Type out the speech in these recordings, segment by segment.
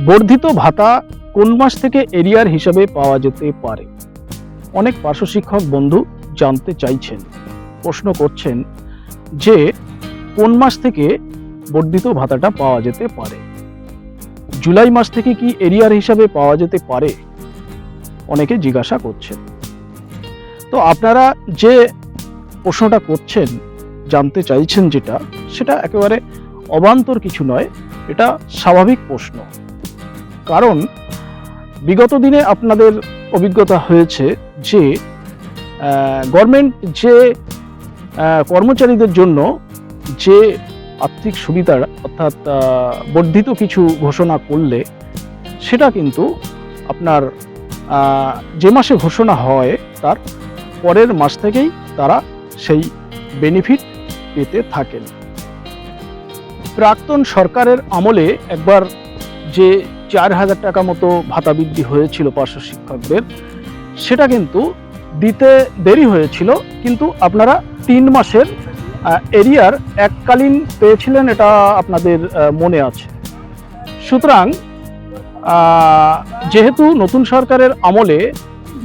বর্ধিত ভাতা কোন মাস থেকে এরিয়ার হিসাবে পাওয়া যেতে পারে? অনেক পার্শ্ব শিক্ষক বন্ধু জানতে চাইছেন, প্রশ্ন করছেন যে কোন মাস থেকে বর্ধিত ভাতাটা পাওয়া যেতে পারে। জুলাই মাস থেকে কি এরিয়ার হিসাবে পাওয়া যেতে পারে, অনেকে জিজ্ঞাসা করছেন। তো আপনারা যে প্রশ্নটা করছেন, জানতে চাইছেন যেটা, সেটা একেবারে অবান্তর কিছু নয়, এটা স্বাভাবিক প্রশ্ন। কারণ বিগত দিনে আপনাদের অভিজ্ঞতা হয়েছে যে গভর্নমেন্ট যে কর্মচারীদের জন্য যে আর্থিক সুবিধা অর্থাৎ বর্ধিত কিছু ঘোষণা করলে সেটা কিন্তু আপনার যে মাসে ঘোষণা হয় তার পরের মাস থেকেই তারা সেই বেনিফিট পেতে থাকেন। প্রাক্তন সরকারের আমলে একবার যে 4,000 টাকা মতো ভাতা বৃদ্ধি হয়েছিল পার্শ্ব শিক্ষকদের, সেটা কিন্তু দিতে দেরি হয়েছিল, কিন্তু আপনারা 3 মাসের এরিয়ার এককালীন পেয়েছিলেন, এটা আপনাদের মনে আছে। সুতরাং যেহেতু নতুন সরকারের আমলে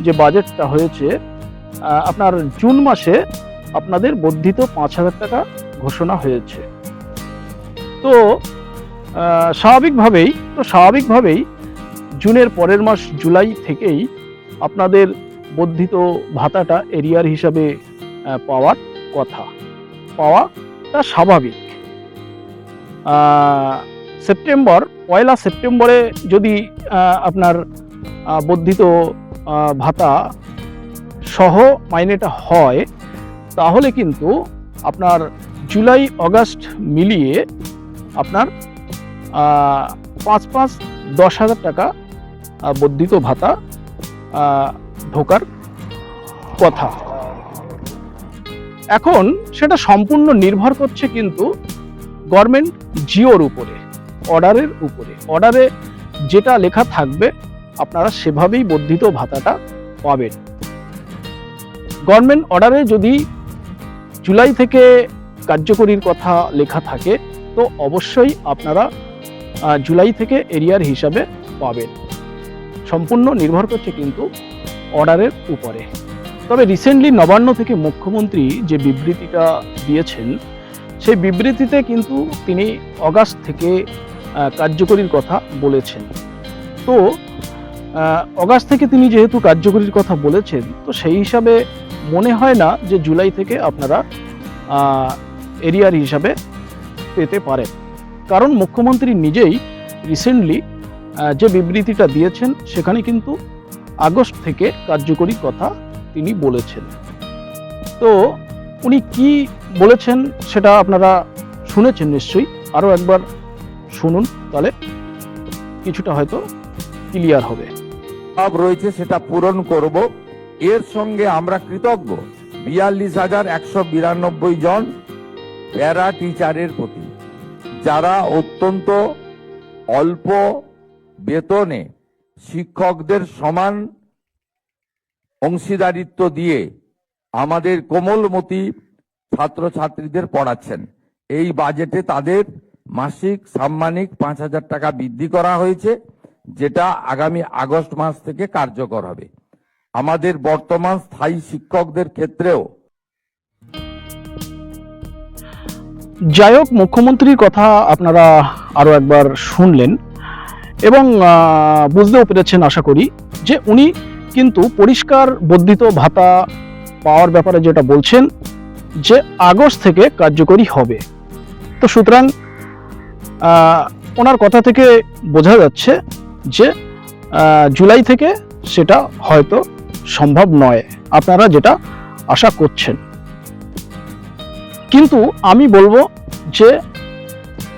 যে বাজেটটা হয়েছে, আপনার জুন মাসে আপনাদের বর্ধিত 5,000 টাকা ঘোষণা হয়েছে। তো স্বাভাবিকভাবেই জুনের পরের মাস জুলাই থেকেই আপনাদের বর্ধিত ভাতাটা এরিয়ার হিসাবে পাওয়ার কথা, পাওয়াটা স্বাভাবিক। পয়লা সেপ্টেম্বরে যদি আপনার বর্ধিত ভাতা সহ মাইনেটা হয়, তাহলে কিন্তু আপনার জুলাই অগাস্ট মিলিয়ে আপনার 5-10,000 টাকা বর্ধিত ভাতা ঢোকার কথা। এখন সেটা সম্পূর্ণ নির্ভর করছে কিন্তু গভর্নমেন্ট জিওর উপরে, অর্ডারের উপরে। অর্ডারে যেটা লেখা থাকবে আপনারা সেভাবেই বর্ধিত ভাতাটা পাবেন। গভর্নমেন্ট অর্ডারে যদি জুলাই থেকে কার্যকরীর কথা লেখা থাকে, তো অবশ্যই আপনারা জুলাই থেকে এরিয়ার হিসাবে পাবেন। সম্পূর্ণ নির্ভর করছে কিন্তু অর্ডারের উপরে। তবে রিসেন্টলি নবান্ন থেকে মুখ্যমন্ত্রী যে বিবৃতিটা দিয়েছেন, সেই বিবৃতিতে কিন্তু তিনি অগাস্ট থেকে কার্যকরীর কথা বলেছেন। তো অগাস্ট থেকে তিনি যেহেতু কার্যকরীর কথা বলেছেন, তো সেই হিসাবে মনে হয় না যে জুলাই থেকে আপনারা এরিয়ার হিসাবে পেতে পারেন। কারণ মুখ্যমন্ত্রী নিজেই রিসেন্টলি যে বিবৃতিটা দিয়েছেন, সেখানে কিন্তু আগস্ট থেকে কার্যকরী কথা তিনি বলেছেন। তো উনি কি বলেছেন সেটা আপনারা শুনেছেন নিশ্চয়ই, আরও একবার শুনুন, তাহলে কিছুটা হয়তো ক্লিয়ার হবে। সব রয়েছে সেটা পূরণ করব। এর সঙ্গে আমরা কৃতজ্ঞ 42,192 জন প্যারা টিচারের প্রতি, যারা অত্যন্ত অল্প বেতনে শিক্ষকদের সমান অংশীদারিত্ব দিয়ে আমাদের কোমলমতি ছাত্রছাত্রীদের পড়াচ্ছেন। এই বাজেটে তাদের মাসিক সাম্মানিক 5,000 টাকা বৃদ্ধি করা হয়েছে, যেটা আগামী আগস্ট মাস থেকে কার্যকর হবে। আমাদের বর্তমান স্থায়ী শিক্ষকদের ক্ষেত্রেও। যাই হোক, মুখ্যমন্ত্রীর কথা আপনারা আরো একবার শুনলেন এবং বুঝতেও পেরেছেন আশা করি, যে উনি কিন্তু পরিষ্কার বর্ধিত ভাতা পাওয়ার ব্যাপারে যেটা বলছেন যে আগস্ট থেকে কার্যকরী হবে। তো সুতরাং ওনার কথা থেকে বোঝা যাচ্ছে যে জুলাই থেকে সেটা হয়তো সম্ভব নয়, আপনারা যেটা আশা করছেন। কিন্তু আমি বলবো যে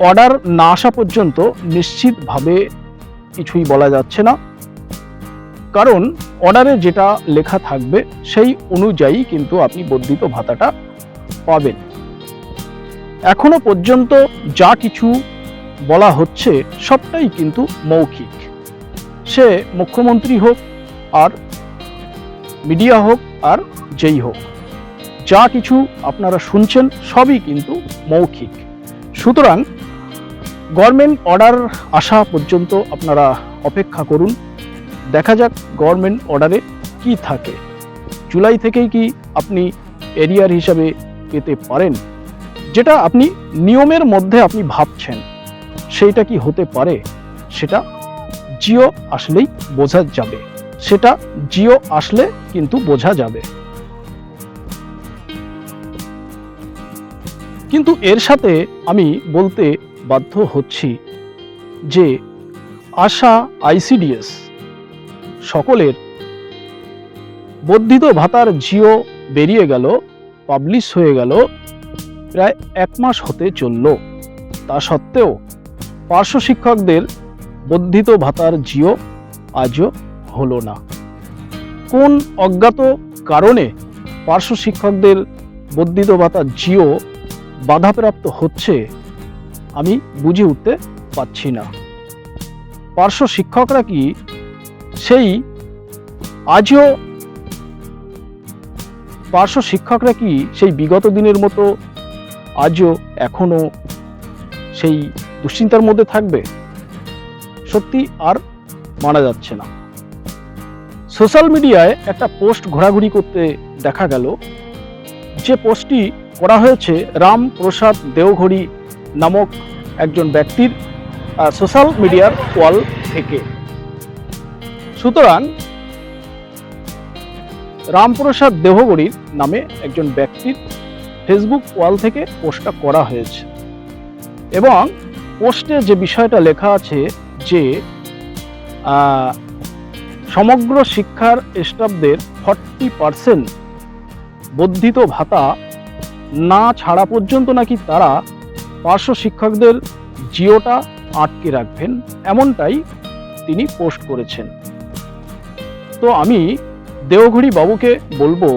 অর্ডার না আসা পর্যন্ত নিশ্চিতভাবে কিছুই বলা যাচ্ছে না, কারণ অর্ডারে যেটা লেখা থাকবে সেই অনুযায়ী কিন্তু আপনি বর্ধিত ভাতাটা পাবেন। এখনো পর্যন্ত যা কিছু বলা হচ্ছে সবটাই কিন্তু মৌখিক, সে মুখ্যমন্ত্রী হোক আর মিডিয়া হোক আর যেই হোক, যা কিছু আপনারা শুনছেন সবই কিন্তু মৌখিক। সুতরাং গভর্নমেন্ট অর্ডার আসা পর্যন্ত আপনারা অপেক্ষা করুন, দেখা যাক গভর্নমেন্ট অর্ডারে কি থাকে। জুলাই থেকেই কি আপনি এরিয়ার হিসাবে পেতে পারেন? যেটা আপনি নিয়মের মধ্যে আপনি ভাবছেন সেইটা কি হতে পারে, সেটা জিও আসলেই বোঝা যাবে। সেটা জিও আসলে কিন্তু বোঝা যাবে। কিন্তু এর সাথে আমি বলতে বাধ্য হচ্ছি যে আশা, আইসিডিএস সকলের বর্ধিত ভাতার জিও বেরিয়ে গেল, পাবলিশ হয়ে গেল, প্রায় 1 মাস হতে চলল। তা সত্ত্বেও পার্শ্ব শিক্ষকদের বর্ধিত ভাতার জিও আজও হলো না। কোন অজ্ঞাত কারণে পার্শ্ব শিক্ষকদের বর্ধিত ভাতার জিও বাধাপ্রাপ্ত হচ্ছে আমি বুঝে উঠতে পারছি না। পার্শ্ব শিক্ষকরা কি সেই আজও পার্শ্ব শিক্ষকরা কি সেই বিগত দিনের মতো আজও এখনো সেই দুশ্চিন্তার মধ্যে থাকবে? সত্যি আর মানা যাচ্ছে না। সোশ্যাল মিডিয়ায় একটা পোস্ট ঘোরাঘুরি করতে দেখা গেল, যে পোস্টটি করা হয়েছে রামপ্রসাদ দেওঘড়ি নামক একজন ব্যক্তির সোশ্যাল মিডিয়ার ওয়াল থেকে। সুতরাং রামপ্রসাদ দেওঘড়ির নামে একজন ব্যক্তির ফেসবুক ওয়াল থেকে পোস্টটা করা হয়েছে এবং পোস্টে যে বিষয়টা লেখা আছে যে সমগ্র শিক্ষার স্টাফদের 40% বর্ধিত ভাতা না ছাড়া পর্যন্ত নাকি তারা পার্শ্ব শিক্ষকদের জিওটা আটকে রাখবেন, এমনটাই তিনি পোস্ট করেছেন। তো আমি দেওঘড়ি বাবুকে বলবো,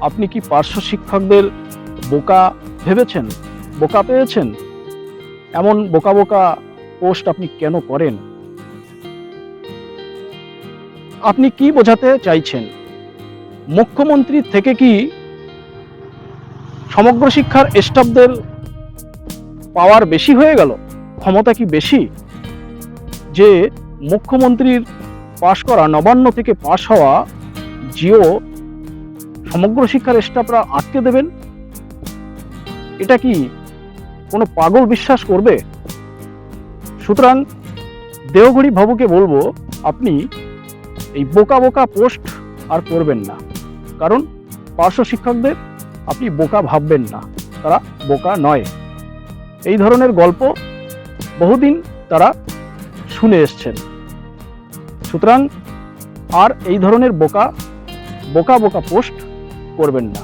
আপনি কি পার্শ্ব শিক্ষকদের বোকা ভেবেছেন, বোকা পেয়েছেন? এমন বোকা বোকা পোস্ট আপনি কেন করেন? আপনি কি বোঝাতে চাইছেন? মুখ্যমন্ত্রী থেকে কি সমগ্র শিক্ষার স্টাফদের পাওয়ার বেশি হয়ে গেল? ক্ষমতা কি বেশি যে মুখ্যমন্ত্রীর পাশ করা, নবান্ন থেকে পাশ হওয়া জিও সমগ্র শিক্ষার স্টাফরা আটকে দেবেন? এটা কি কোনো পাগল বিশ্বাস করবে? সুতরাং দেওঘড়ি বাবুকে বলবো, আপনি এই বোকা বোকা পোস্ট আর করবেন না, কারণ পার্শ্ব শিক্ষকদের আপনি বোকা ভাববেন না, তারা বোকা নয়। এই ধরনের গল্প বহুদিন তারা শুনে এসছেন। সুতরাং আর এই ধরনের বোকা বোকা পোস্ট করবেন না।